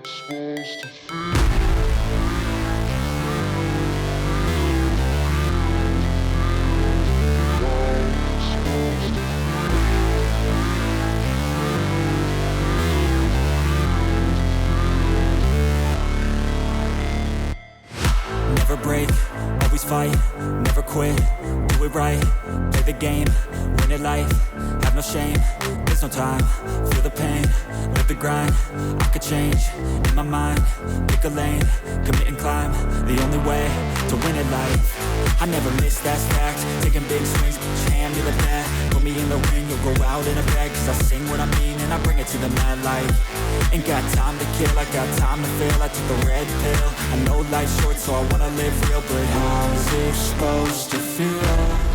Never break, always fight, never quit, do it right, play the game, win it life, have no shame, there's no time, feel the pain, live the grind, I could change, in my mind, pick a lane, commit and climb, the only way to win it life. I never miss, that's fact, taking big swings, put your hand to the bat, put me in the ring, you'll go out in a bag, cause I sing what I mean and I bring it to the mad light. Ain't got time to kill, I got time to feel, I took the red pill, I know life's short so I wanna live real, but how's it supposed to feel?